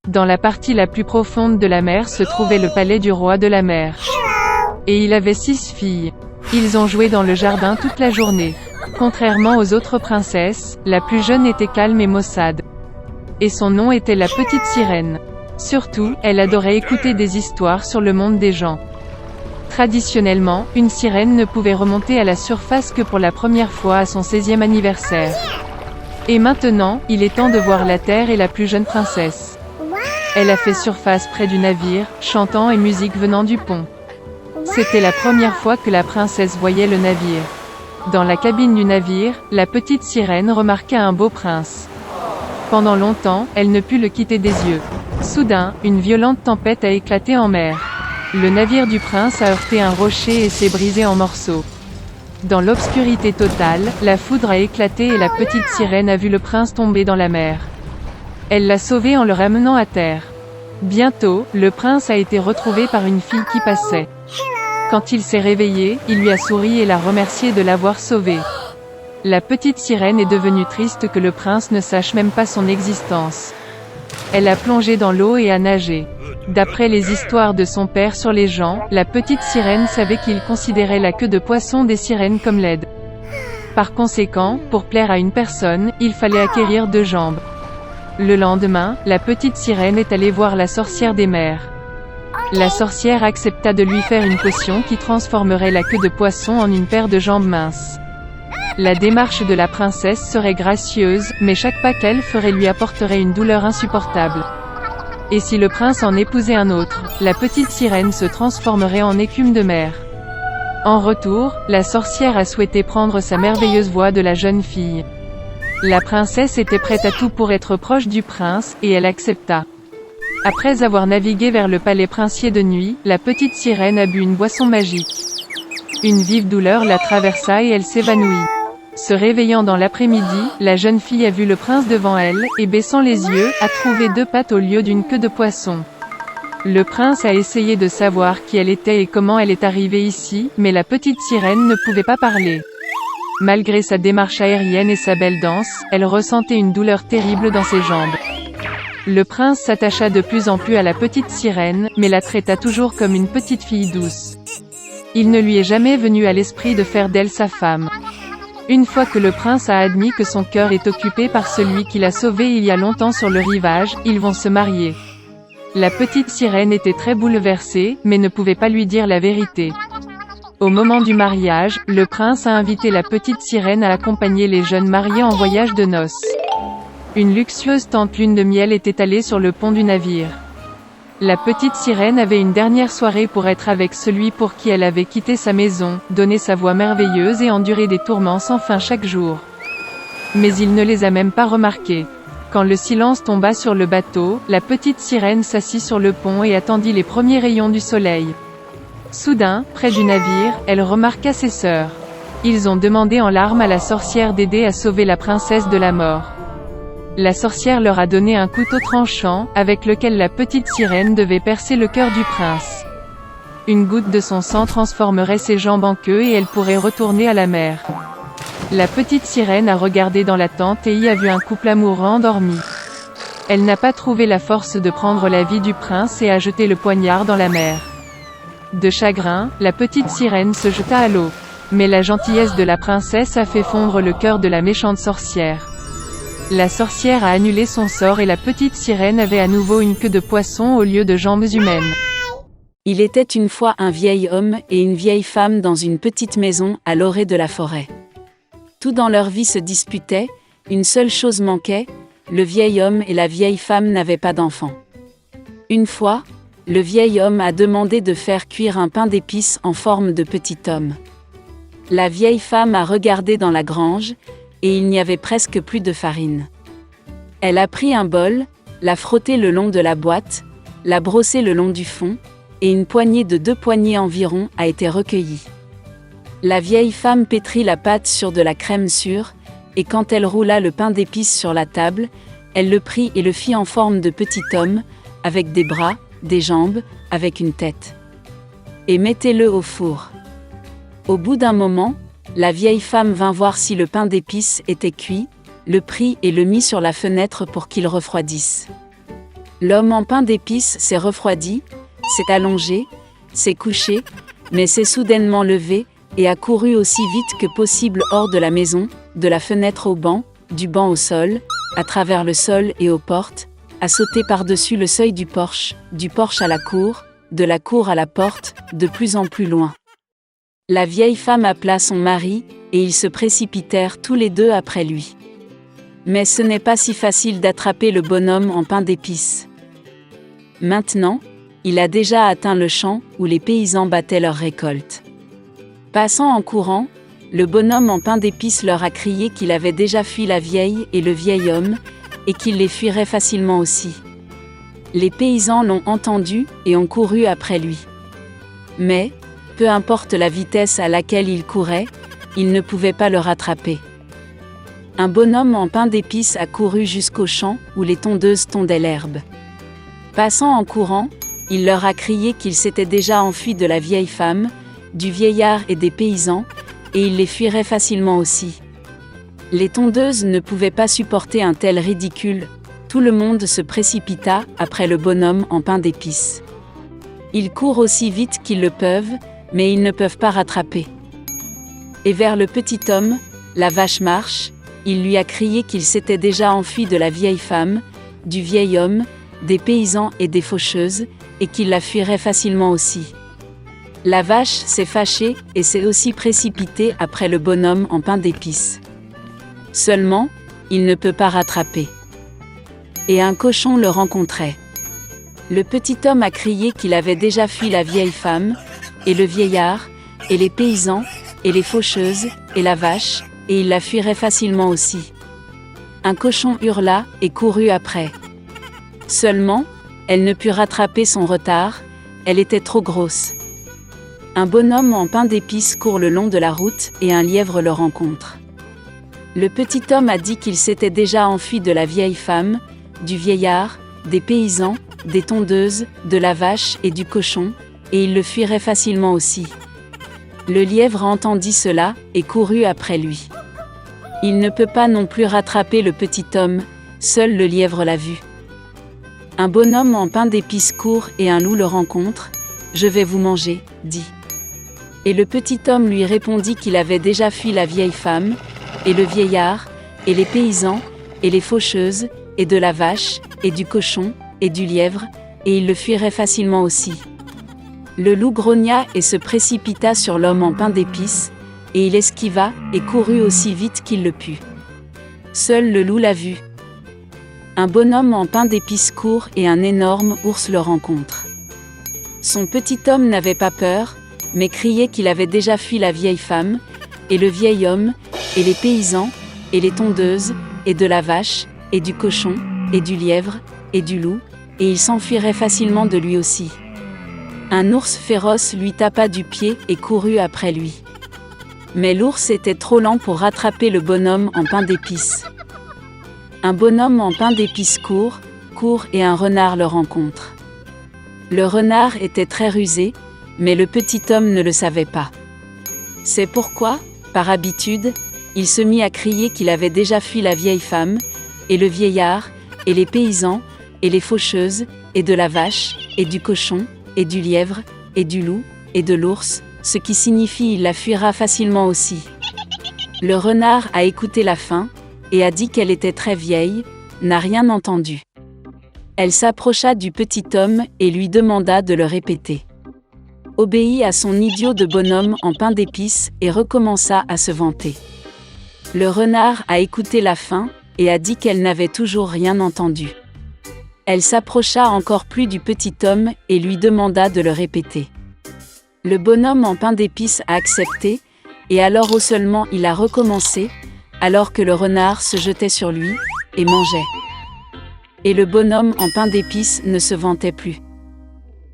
Dans la partie la plus profonde de la mer se trouvait le palais du roi de la mer. Et il avait 6 filles. Ils ont joué dans le jardin toute la journée. Contrairement aux autres princesses, la plus jeune était calme et maussade. Et son nom était la petite sirène. Surtout, elle adorait écouter des histoires sur le monde des gens. Traditionnellement, une sirène ne pouvait remonter à la surface que pour la première fois à son 16e anniversaire. Et maintenant, il est temps de voir la terre et la plus jeune princesse. Elle a fait surface près du navire, chantant et musique venant du pont. C'était la première fois que la princesse voyait le navire. Dans la cabine du navire, la petite sirène remarqua un beau prince. Pendant longtemps, elle ne put le quitter des yeux. Soudain, une violente tempête a éclaté en mer. Le navire du prince a heurté un rocher et s'est brisé en morceaux. Dans l'obscurité totale, la foudre a éclaté et la petite sirène a vu le prince tomber dans la mer. Elle l'a sauvé en le ramenant à terre. Bientôt, le prince a été retrouvé par une fille qui passait. Quand il s'est réveillé, il lui a souri et l'a remercié de l'avoir sauvé. La petite sirène est devenue triste que le prince ne sache même pas son existence. Elle a plongé dans l'eau et a nagé. D'après les histoires de son père sur les gens, la petite sirène savait qu'il considérait la queue de poisson des sirènes comme laide. Par conséquent, pour plaire à une personne, il fallait acquérir 2 jambes. Le lendemain, la petite sirène est allée voir la sorcière des mers. La sorcière accepta de lui faire une potion qui transformerait la queue de poisson en une paire de jambes minces. La démarche de la princesse serait gracieuse, mais chaque pas qu'elle ferait lui apporterait une douleur insupportable. Et si le prince en épousait un autre, la petite sirène se transformerait en écume de mer. En retour, la sorcière a souhaité prendre sa merveilleuse voix de la jeune fille. La princesse était prête à tout pour être proche du prince, et elle accepta. Après avoir navigué vers le palais princier de nuit, la petite sirène a bu une boisson magique. Une vive douleur la traversa et elle s'évanouit. Se réveillant dans l'après-midi, la jeune fille a vu le prince devant elle, et baissant les yeux, a trouvé 2 pattes au lieu d'une queue de poisson. Le prince a essayé de savoir qui elle était et comment elle est arrivée ici, mais la petite sirène ne pouvait pas parler. Malgré sa démarche aérienne et sa belle danse, elle ressentait une douleur terrible dans ses jambes. Le prince s'attacha de plus en plus à la petite sirène, mais la traita toujours comme une petite fille douce. Il ne lui est jamais venu à l'esprit de faire d'elle sa femme. Une fois que le prince a admis que son cœur est occupé par celui qui l'a sauvé il y a longtemps sur le rivage, ils vont se marier. La petite sirène était très bouleversée, mais ne pouvait pas lui dire la vérité. Au moment du mariage, le prince a invité la petite sirène à accompagner les jeunes mariés en voyage de noces. Une luxueuse tente lune de miel est étalée sur le pont du navire. La petite sirène avait une dernière soirée pour être avec celui pour qui elle avait quitté sa maison, donné sa voix merveilleuse et enduré des tourments sans fin chaque jour. Mais il ne les a même pas remarqués. Quand le silence tomba sur le bateau, la petite sirène s'assit sur le pont et attendit les premiers rayons du soleil. Soudain, près du navire, elle remarqua ses sœurs. Ils ont demandé en larmes à la sorcière d'aider à sauver la princesse de la mort. La sorcière leur a donné un couteau tranchant, avec lequel la petite sirène devait percer le cœur du prince. Une goutte de son sang transformerait ses jambes en queue et elle pourrait retourner à la mer. La petite sirène a regardé dans la tente et y a vu un couple amoureux endormi. Elle n'a pas trouvé la force de prendre la vie du prince et a jeté le poignard dans la mer. De chagrin, la petite sirène se jeta à l'eau. Mais la gentillesse de la princesse a fait fondre le cœur de la méchante sorcière. La sorcière a annulé son sort et la petite sirène avait à nouveau une queue de poisson au lieu de jambes humaines. Il était une fois un vieil homme et une vieille femme dans une petite maison à l'orée de la forêt. Tout dans leur vie se disputait, une seule chose manquait, le vieil homme et la vieille femme n'avaient pas d'enfants. Une fois, le vieil homme a demandé de faire cuire un pain d'épices en forme de petit homme. La vieille femme a regardé dans la grange, et il n'y avait presque plus de farine. Elle a pris un bol, l'a frotté le long de la boîte, l'a brossé le long du fond, et une poignée de 2 poignées environ a été recueillie. La vieille femme pétrit la pâte sur de la crème sûre, et quand elle roula le pain d'épices sur la table, elle le prit et le fit en forme de petit homme, avec des bras, des jambes, avec une tête. Et mettez-le au four. Au bout d'un moment, la vieille femme vint voir si le pain d'épices était cuit, le prit et le mit sur la fenêtre pour qu'il refroidisse. L'homme en pain d'épices s'est refroidi, s'est allongé, s'est couché, mais s'est soudainement levé, et a couru aussi vite que possible hors de la maison, de la fenêtre au banc, du banc au sol, à travers le sol et aux portes, a sauté par-dessus le seuil du porche à la cour, de la cour à la porte, de plus en plus loin. La vieille femme appela son mari, et ils se précipitèrent tous les deux après lui. Mais ce n'est pas si facile d'attraper le bonhomme en pain d'épices. Maintenant, il a déjà atteint le champ où les paysans battaient leur récolte. Passant en courant, le bonhomme en pain d'épices leur a crié qu'il avait déjà fui la vieille et le vieil homme, et qu'il les fuirait facilement aussi. Les paysans l'ont entendu et ont couru après lui. Mais, peu importe la vitesse à laquelle il courait, ils ne pouvaient pas le rattraper. Un bonhomme en pain d'épices a couru jusqu'au champ où les tondeuses tondaient l'herbe. Passant en courant, il leur a crié qu'il s'était déjà enfui de la vieille femme, du vieillard et des paysans, et il les fuirait facilement aussi. Les tondeuses ne pouvaient pas supporter un tel ridicule, tout le monde se précipita après le bonhomme en pain d'épices. Ils courent aussi vite qu'ils le peuvent, mais ils ne peuvent pas rattraper. Et vers le petit homme, la vache marche, il lui a crié qu'il s'était déjà enfui de la vieille femme, du vieil homme, des paysans et des faucheuses, et qu'il la fuirait facilement aussi. La vache s'est fâchée et s'est aussi précipitée après le bonhomme en pain d'épices. Seulement, il ne peut pas rattraper. Et un cochon le rencontrait. Le petit homme a crié qu'il avait déjà fui la vieille femme, et le vieillard, et les paysans, et les faucheuses, et la vache, et il la fuirait facilement aussi. Un cochon hurla et courut après. Seulement, elle ne put rattraper son retard, elle était trop grosse. Un bonhomme en pain d'épices court le long de la route et un lièvre le rencontre. Le petit homme a dit qu'il s'était déjà enfui de la vieille femme, du vieillard, des paysans, des tondeuses, de la vache et du cochon, et il le fuirait facilement aussi. Le lièvre entendit cela et courut après lui. Il ne peut pas non plus rattraper le petit homme, seul le lièvre l'a vu. Un bonhomme en pain d'épices court et un loup le rencontre. « Je vais vous manger, » dit. Et le petit homme lui répondit qu'il avait déjà fui la vieille femme, et le vieillard, et les paysans, et les faucheuses, et de la vache, et du cochon, et du lièvre, et il le fuirait facilement aussi. Le loup grogna et se précipita sur l'homme en pain d'épices, et il esquiva et courut aussi vite qu'il le put. Seul le loup l'a vu. Un bonhomme en pain d'épices court et un énorme ours le rencontre. Son petit homme n'avait pas peur, mais criait qu'il avait déjà fui la vieille femme, et le vieil homme, et les paysans, et les tondeuses, et de la vache, et du cochon, et du lièvre, et du loup, et il s'enfuirait facilement de lui aussi. Un ours féroce lui tapa du pied et courut après lui. Mais l'ours était trop lent pour rattraper le bonhomme en pain d'épices. Un bonhomme en pain d'épices court et un renard le rencontre. Le renard était très rusé, mais le petit homme ne le savait pas. C'est pourquoi, par habitude, il se mit à crier qu'il avait déjà fui la vieille femme, et le vieillard, et les paysans, et les faucheuses, et de la vache, et du cochon, et du lièvre, et du loup, et de l'ours, ce qui signifie il la fuira facilement aussi. Le renard a écouté la fin, et a dit qu'elle était très vieille, n'a rien entendu. Elle s'approcha du petit homme et lui demanda de le répéter. Obéit à son idiot de bonhomme en pain d'épices et recommença à se vanter. Le renard a écouté la fin et a dit qu'elle n'avait toujours rien entendu. Elle s'approcha encore plus du petit homme et lui demanda de le répéter. Le bonhomme en pain d'épices a accepté, et alors seulement il a recommencé, alors que le renard se jetait sur lui et mangeait. Et le bonhomme en pain d'épices ne se vantait plus.